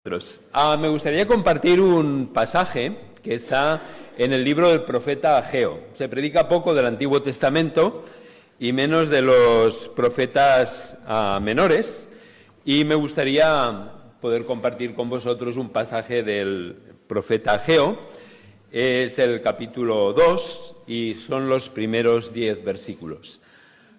Me gustaría compartir un pasaje que está en el libro del profeta Ageo. Se predica poco del Antiguo Testamento y menos de los profetas menores, y me gustaría poder compartir con vosotros un pasaje del profeta Ageo. Es el capítulo 2 y son los primeros 10 versículos.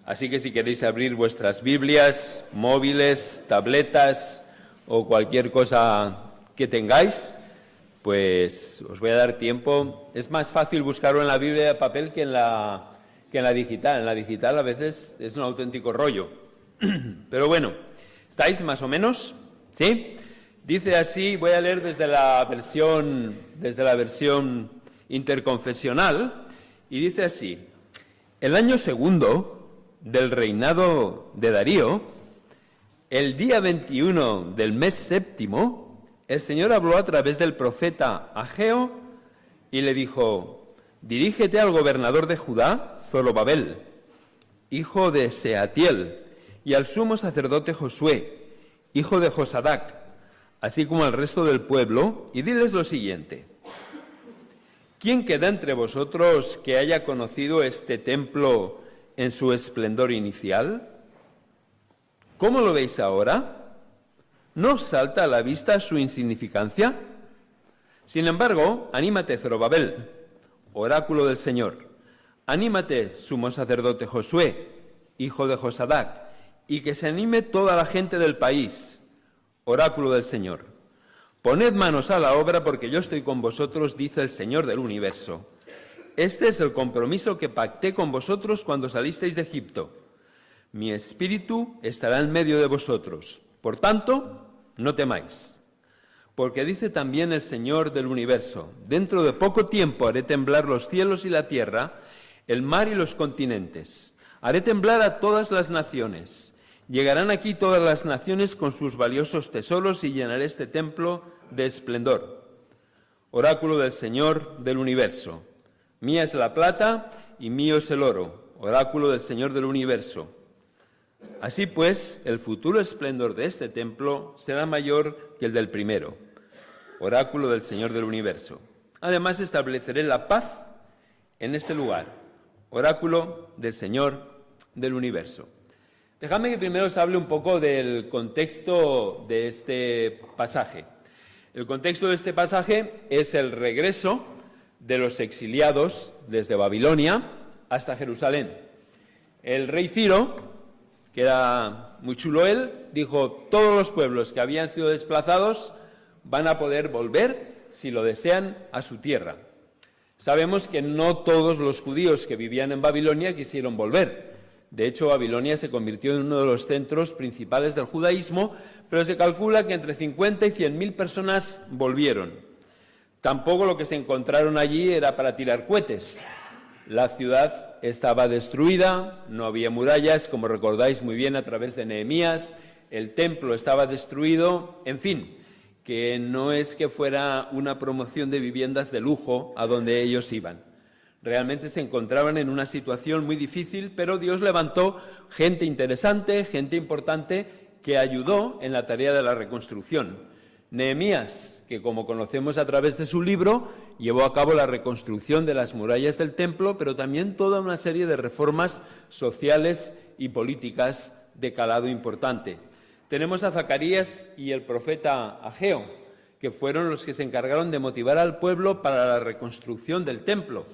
Así que si queréis abrir vuestras Biblias, móviles, tabletas o cualquier cosa que tengáis, pues os voy a dar tiempo. Es más fácil buscarlo en la Biblia de papel que en la digital. En la digital a veces es un auténtico rollo. Pero bueno, ¿estáis más o menos? ¿Sí? Dice así, voy a leer desde la versión interconfesional, y dice así: el año segundo del reinado de Darío, el día 21 del mes séptimo, el Señor habló a través del profeta Ageo y le dijo: dirígete al gobernador de Judá, Zorobabel, hijo de Seatiel, y al sumo sacerdote Josué, hijo de Josadac, así como al resto del pueblo, y diles lo siguiente: ¿quién queda entre vosotros que haya conocido este templo en su esplendor inicial? ¿Cómo lo veis ahora? ¿No os salta a la vista su insignificancia? Sin embargo, anímate, Zorobabel, oráculo del Señor. Anímate, sumo sacerdote Josué, hijo de Josadac, y que se anime toda la gente del país, oráculo del Señor. Poned manos a la obra, porque yo estoy con vosotros, dice el Señor del universo. Este es el compromiso que pacté con vosotros cuando salisteis de Egipto. Mi espíritu estará en medio de vosotros. Por tanto, no temáis. Porque dice también el Señor del universo: dentro de poco tiempo haré temblar los cielos y la tierra, el mar y los continentes. Haré temblar a todas las naciones. Llegarán aquí todas las naciones con sus valiosos tesoros y llenaré este templo de esplendor. Oráculo del Señor del universo. Mía es la plata y mío es el oro. Oráculo del Señor del universo. Así pues, el futuro esplendor de este templo será mayor que el del primero. Oráculo del Señor del universo. Además, estableceré la paz en este lugar. Oráculo del Señor del universo. Dejadme que primero os hable un poco del contexto de este pasaje. El contexto de este pasaje es el regreso de los exiliados desde Babilonia hasta Jerusalén. El rey Ciro, que era muy chulo él, dijo: todos los pueblos que habían sido desplazados van a poder volver, si lo desean, a su tierra. Sabemos que no todos los judíos que vivían en Babilonia quisieron volver. De hecho, Babilonia se convirtió en uno de los centros principales del judaísmo, pero se calcula que entre 50 y 100.000 personas volvieron. Tampoco lo que se encontraron allí era para tirar cohetes. La ciudad estaba destruida, no había murallas, como recordáis muy bien a través de Nehemías, el templo estaba destruido, en fin, que no es que fuera una promoción de viviendas de lujo a donde ellos iban. Realmente se encontraban en una situación muy difícil, pero Dios levantó gente interesante, gente importante, que ayudó en la tarea de la reconstrucción. Nehemías, que como conocemos a través de su libro, llevó a cabo la reconstrucción de las murallas del templo, pero también toda una serie de reformas sociales y políticas de calado importante. Tenemos a Zacarías y el profeta Ageo, que fueron los que se encargaron de motivar al pueblo para la reconstrucción del templo.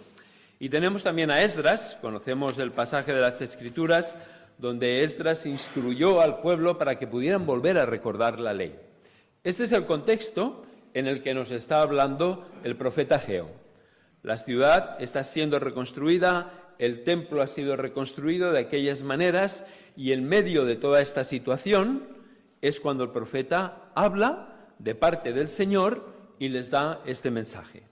Y tenemos también a Esdras, conocemos el pasaje de las Escrituras, donde Esdras instruyó al pueblo para que pudieran volver a recordar la ley. Este es el contexto en el que nos está hablando el profeta Ageo. La ciudad está siendo reconstruida, el templo ha sido reconstruido de aquellas maneras, y en medio de toda esta situación es cuando el profeta habla de parte del Señor y les da este mensaje.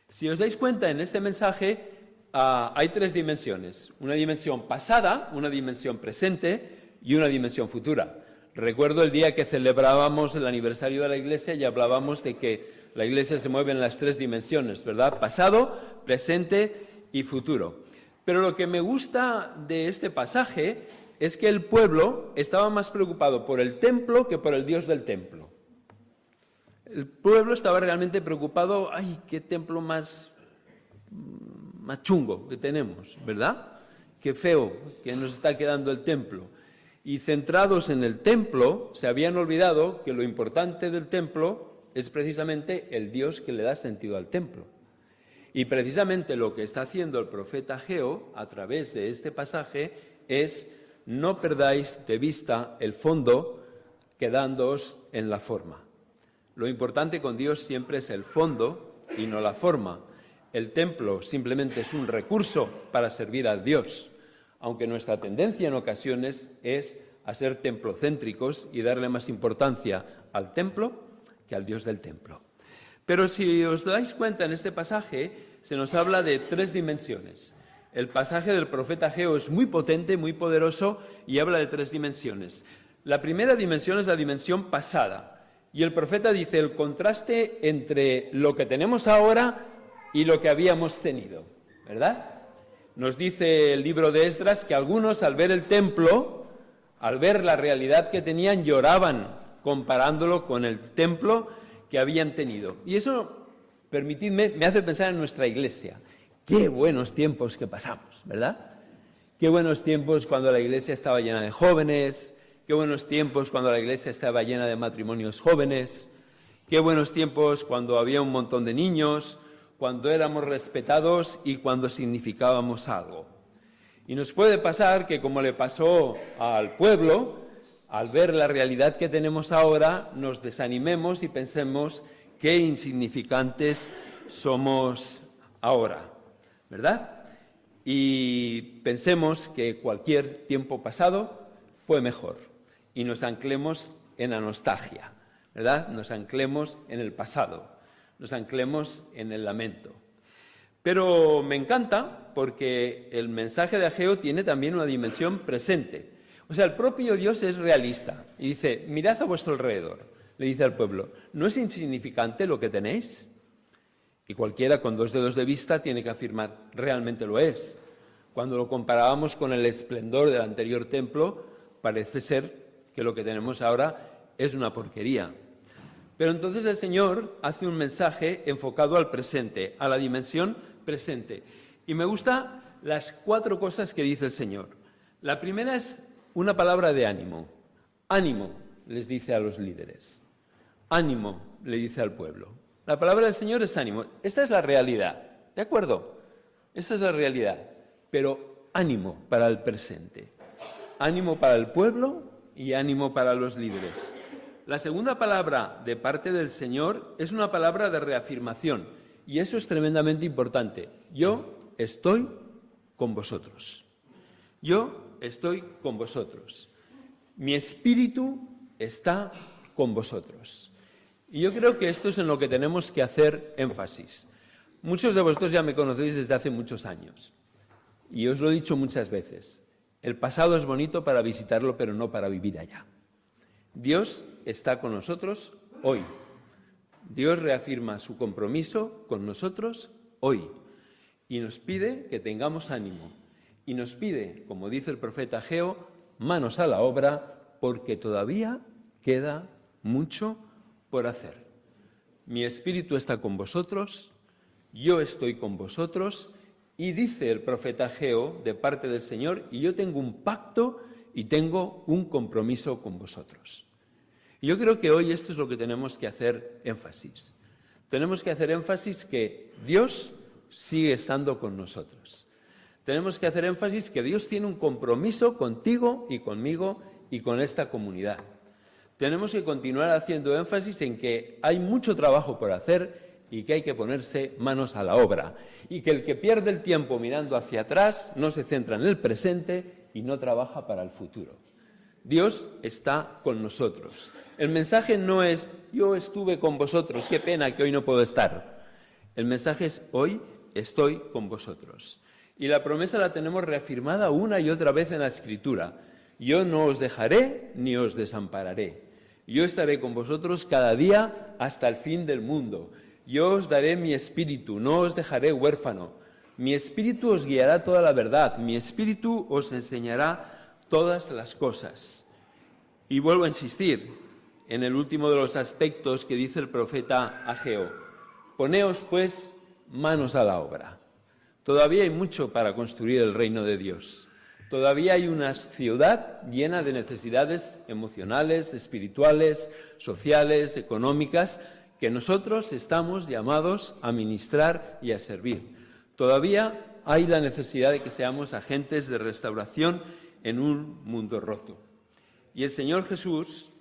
Si os dais cuenta, en este mensaje hay 3 dimensiones: una dimensión pasada, una dimensión presente y una dimensión futura. Recuerdo el día que celebrábamos el aniversario de la Iglesia y hablábamos de que la Iglesia se mueve en las 3 dimensiones, ¿verdad? Pasado, presente y futuro. Pero lo que me gusta de este pasaje es que el pueblo estaba más preocupado por el templo que por el Dios del templo. El pueblo estaba realmente preocupado, ¡ay, qué templo más chungo que tenemos!, ¿verdad? Qué feo que nos está quedando el templo. Y centrados en el templo, se habían olvidado que lo importante del templo es precisamente el Dios que le da sentido al templo. Y precisamente lo que está haciendo el profeta Ageo a través de este pasaje es: no perdáis de vista el fondo, quedándoos en la forma. Lo importante con Dios siempre es el fondo y no la forma. El templo simplemente es un recurso para servir a Dios, aunque nuestra tendencia en ocasiones es a ser templocéntricos y darle más importancia al templo que al Dios del templo. Pero si os dais cuenta, en este pasaje se nos habla de 3 dimensiones. El pasaje del profeta Ageo es muy potente, muy poderoso, y habla de 3 dimensiones. La primera dimensión es la dimensión pasada. Y el profeta dice el contraste entre lo que tenemos ahora y lo que habíamos tenido, ¿verdad? Nos dice el libro de Esdras que algunos, al ver el templo, al ver la realidad que tenían, lloraban comparándolo con el templo que habían tenido. Y eso, permitidme, me hace pensar en nuestra iglesia. Qué buenos tiempos que pasamos, ¿verdad? Qué buenos tiempos cuando la iglesia estaba llena de jóvenes. Qué buenos tiempos cuando la iglesia estaba llena de matrimonios jóvenes. Qué buenos tiempos cuando había un montón de niños, cuando éramos respetados y cuando significábamos algo. Y nos puede pasar que, como le pasó al pueblo, al ver la realidad que tenemos ahora, nos desanimemos y pensemos qué insignificantes somos ahora, ¿verdad? Y pensemos que cualquier tiempo pasado fue mejor. Y nos anclemos en la nostalgia, ¿verdad? Nos anclemos en el pasado, nos anclemos en el lamento. Pero me encanta porque el mensaje de Ageo tiene también una dimensión presente. O sea, el propio Dios es realista y dice: mirad a vuestro alrededor, le dice al pueblo, ¿no es insignificante lo que tenéis? Y cualquiera con 2 dedos de vista tiene que afirmar, realmente lo es. Cuando lo comparábamos con el esplendor del anterior templo, parece ser que lo que tenemos ahora es una porquería. Pero entonces el Señor hace un mensaje enfocado al presente, a la dimensión presente. Y me gustan las 4 cosas que dice el Señor. La primera es una palabra de ánimo. Ánimo, les dice a los líderes. Ánimo, le dice al pueblo. La palabra del Señor es ánimo. Esta es la realidad, ¿de acuerdo? Esta es la realidad. Pero ánimo para el presente. Ánimo para el pueblo y ánimo para los líderes. La segunda palabra de parte del Señor es una palabra de reafirmación, y eso es tremendamente importante. Yo estoy con vosotros. Yo estoy con vosotros. Mi espíritu está con vosotros. Y yo creo que esto es en lo que tenemos que hacer énfasis. Muchos de vosotros ya me conocéis desde hace muchos años, y os lo he dicho muchas veces. El pasado es bonito para visitarlo, pero no para vivir allá. Dios está con nosotros hoy. Dios reafirma su compromiso con nosotros hoy. Y nos pide que tengamos ánimo. Y nos pide, como dice el profeta Ageo, manos a la obra, porque todavía queda mucho por hacer. Mi espíritu está con vosotros, yo estoy con vosotros. Y dice el profeta Ageo, de parte del Señor, y yo tengo un pacto y tengo un compromiso con vosotros. Y yo creo que hoy esto es lo que tenemos que hacer énfasis. Tenemos que hacer énfasis que Dios sigue estando con nosotros. Tenemos que hacer énfasis que Dios tiene un compromiso contigo y conmigo y con esta comunidad. Tenemos que continuar haciendo énfasis en que hay mucho trabajo por hacer y que hay que ponerse manos a la obra, y que el que pierde el tiempo mirando hacia atrás no se centra en el presente y no trabaja para el futuro. Dios está con nosotros. El mensaje no es yo estuve con vosotros, qué pena que hoy no puedo estar. El mensaje es hoy estoy con vosotros. Y la promesa la tenemos reafirmada una y otra vez en la Escritura. Yo no os dejaré ni os desampararé. Yo estaré con vosotros cada día hasta el fin del mundo. Yo os daré mi espíritu, no os dejaré huérfano. Mi espíritu os guiará toda la verdad, mi espíritu os enseñará todas las cosas. Y vuelvo a insistir, en el último de los aspectos que dice el profeta Ageo. Poneos, pues, manos a la obra. Todavía hay mucho para construir el reino de Dios. Todavía hay una ciudad llena de necesidades emocionales, espirituales, sociales, económicas, que nosotros estamos llamados a ministrar y a servir. Todavía hay la necesidad de que seamos agentes de restauración en un mundo roto. Y el Señor Jesús,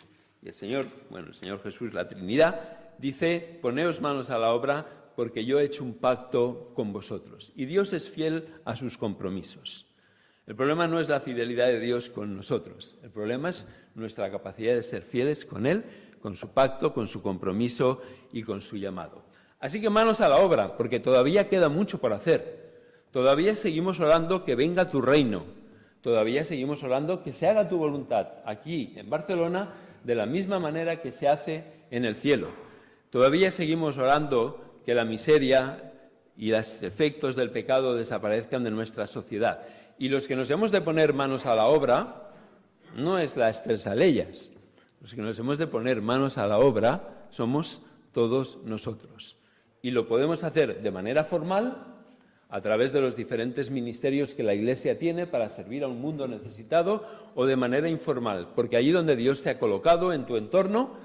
la Trinidad, dice: poneos manos a la obra porque yo he hecho un pacto con vosotros. Y Dios es fiel a sus compromisos. El problema no es la fidelidad de Dios con nosotros. El problema es nuestra capacidad de ser fieles con Él, con su pacto, con su compromiso y con su llamado. Así que manos a la obra, porque todavía queda mucho por hacer. Todavía seguimos orando que venga tu reino. Todavía seguimos orando que se haga tu voluntad aquí, en Barcelona, de la misma manera que se hace en el cielo. Todavía seguimos orando que la miseria y los efectos del pecado desaparezcan de nuestra sociedad. Y los que nos hemos de poner manos a la obra no es las Tersalellas. Los que nos hemos de poner manos a la obra somos todos nosotros. Y lo podemos hacer de manera formal, a través de los diferentes ministerios que la Iglesia tiene para servir a un mundo necesitado, o de manera informal, porque allí donde Dios te ha colocado en tu entorno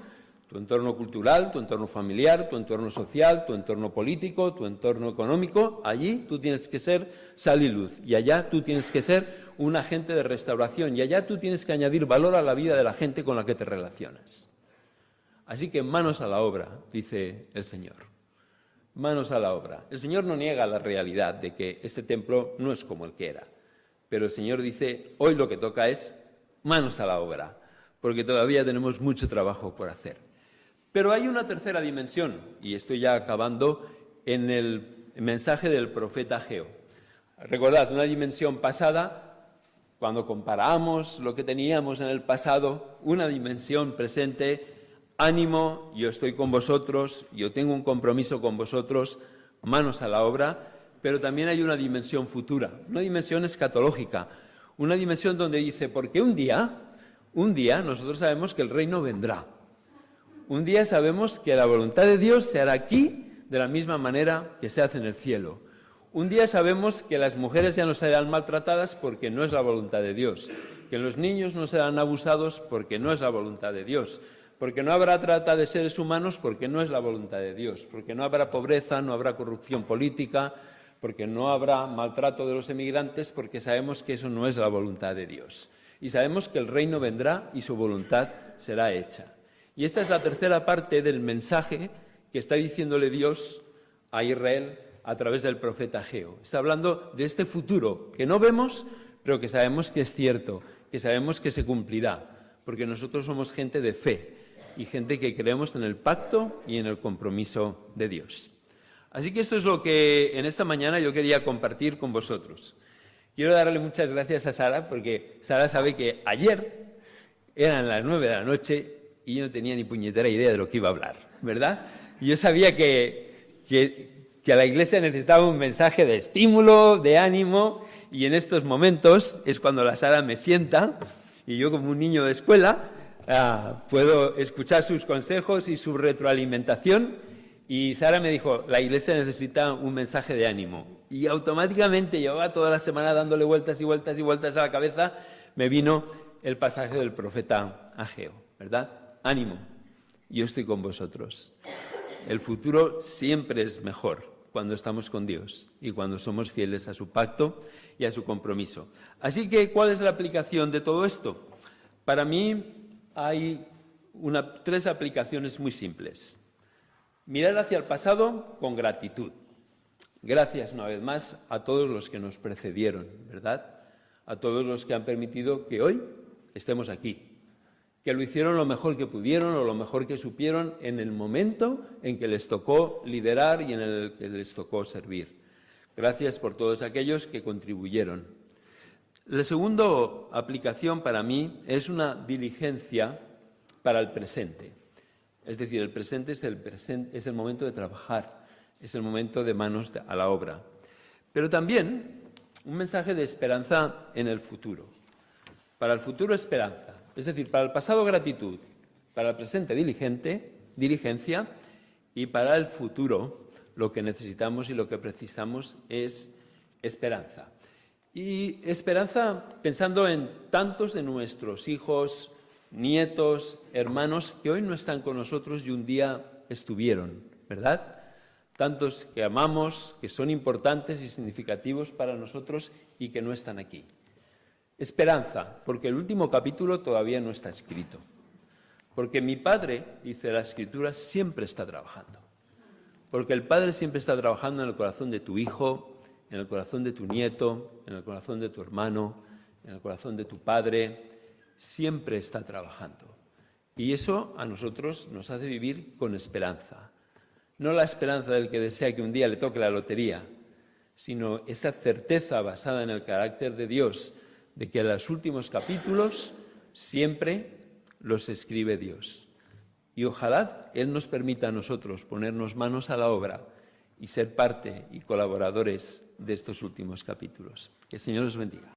cultural, tu entorno familiar, tu entorno social, tu entorno político, tu entorno económico, allí tú tienes que ser sal y luz, y allá tú tienes que ser un agente de restauración, y allá tú tienes que añadir valor a la vida de la gente con la que te relacionas. Así que manos a la obra, dice el Señor. Manos a la obra. El Señor no niega la realidad de que este templo no es como el que era, pero el Señor dice: hoy lo que toca es manos a la obra, porque todavía tenemos mucho trabajo por hacer. Pero hay una tercera dimensión, y estoy ya acabando, en el mensaje del profeta Ageo. Recordad, una dimensión pasada, cuando comparamos lo que teníamos en el pasado, una dimensión presente: ánimo, yo estoy con vosotros, yo tengo un compromiso con vosotros, manos a la obra. Pero también hay una dimensión futura, una dimensión escatológica, una dimensión donde dice: porque un día nosotros sabemos que el reino vendrá. Un día sabemos que la voluntad de Dios se hará aquí de la misma manera que se hace en el cielo. Un día sabemos que las mujeres ya no serán maltratadas porque no es la voluntad de Dios, que los niños no serán abusados porque no es la voluntad de Dios, porque no habrá trata de seres humanos porque no es la voluntad de Dios, porque no habrá pobreza, no habrá corrupción política, porque no habrá maltrato de los emigrantes, porque sabemos que eso no es la voluntad de Dios. Y sabemos que el reino vendrá y su voluntad será hecha. Y esta es la tercera parte del mensaje que está diciéndole Dios a Israel a través del profeta Ageo. Está hablando de este futuro que no vemos, pero que sabemos que es cierto, que sabemos que se cumplirá, porque nosotros somos gente de fe y gente que creemos en el pacto y en el compromiso de Dios. Así que esto es lo que en esta mañana yo quería compartir con vosotros. Quiero darle muchas gracias a Sara, porque Sara sabe que ayer eran las 9 de la noche y yo no tenía ni puñetera idea de lo que iba a hablar, ¿verdad? Y yo sabía que a la Iglesia necesitaba un mensaje de estímulo, de ánimo, y en estos momentos es cuando la Sara me sienta y yo, como un niño de escuela, puedo escuchar sus consejos y su retroalimentación. Y Sara me dijo: la Iglesia necesita un mensaje de ánimo. Y automáticamente, llevaba toda la semana dándole vueltas y vueltas y vueltas a la cabeza, me vino el pasaje del profeta Ageo, ¿verdad? Ánimo, yo estoy con vosotros. El futuro siempre es mejor cuando estamos con Dios y cuando somos fieles a su pacto y a su compromiso. Así que, ¿cuál es la aplicación de todo esto? Para mí hay tres aplicaciones muy simples. Mirar hacia el pasado con gratitud. Gracias una vez más a todos los que nos precedieron, ¿verdad? A todos los que han permitido que hoy estemos aquí, que lo hicieron lo mejor que pudieron o lo mejor que supieron en el momento en que les tocó liderar y en el que les tocó servir. Gracias por todos aquellos que contribuyeron. La segunda aplicación para mí es una diligencia para el presente. Es decir, el presente es el momento de trabajar, es el momento de manos a la obra. Pero también un mensaje de esperanza en el futuro. Para el futuro, esperanza. Es decir, para el pasado, gratitud. para el presente diligencia, y para el futuro lo que necesitamos y lo que precisamos es esperanza. Y esperanza pensando en tantos de nuestros hijos, nietos, hermanos que hoy no están con nosotros y un día estuvieron, ¿verdad? Tantos que amamos, que son importantes y significativos para nosotros y que no están aquí. Esperanza, porque el último capítulo todavía no está escrito. Porque mi Padre, dice la Escritura, siempre está trabajando. Porque el Padre siempre está trabajando en el corazón de tu hijo, en el corazón de tu nieto, en el corazón de tu hermano, en el corazón de tu padre. Siempre está trabajando. Y eso a nosotros nos hace vivir con esperanza. No la esperanza del que desea que un día le toque la lotería, sino esa certeza basada en el carácter de Dios, de que en los últimos capítulos siempre los escribe Dios. Y ojalá Él nos permita a nosotros ponernos manos a la obra y ser parte y colaboradores de estos últimos capítulos. Que el Señor os bendiga.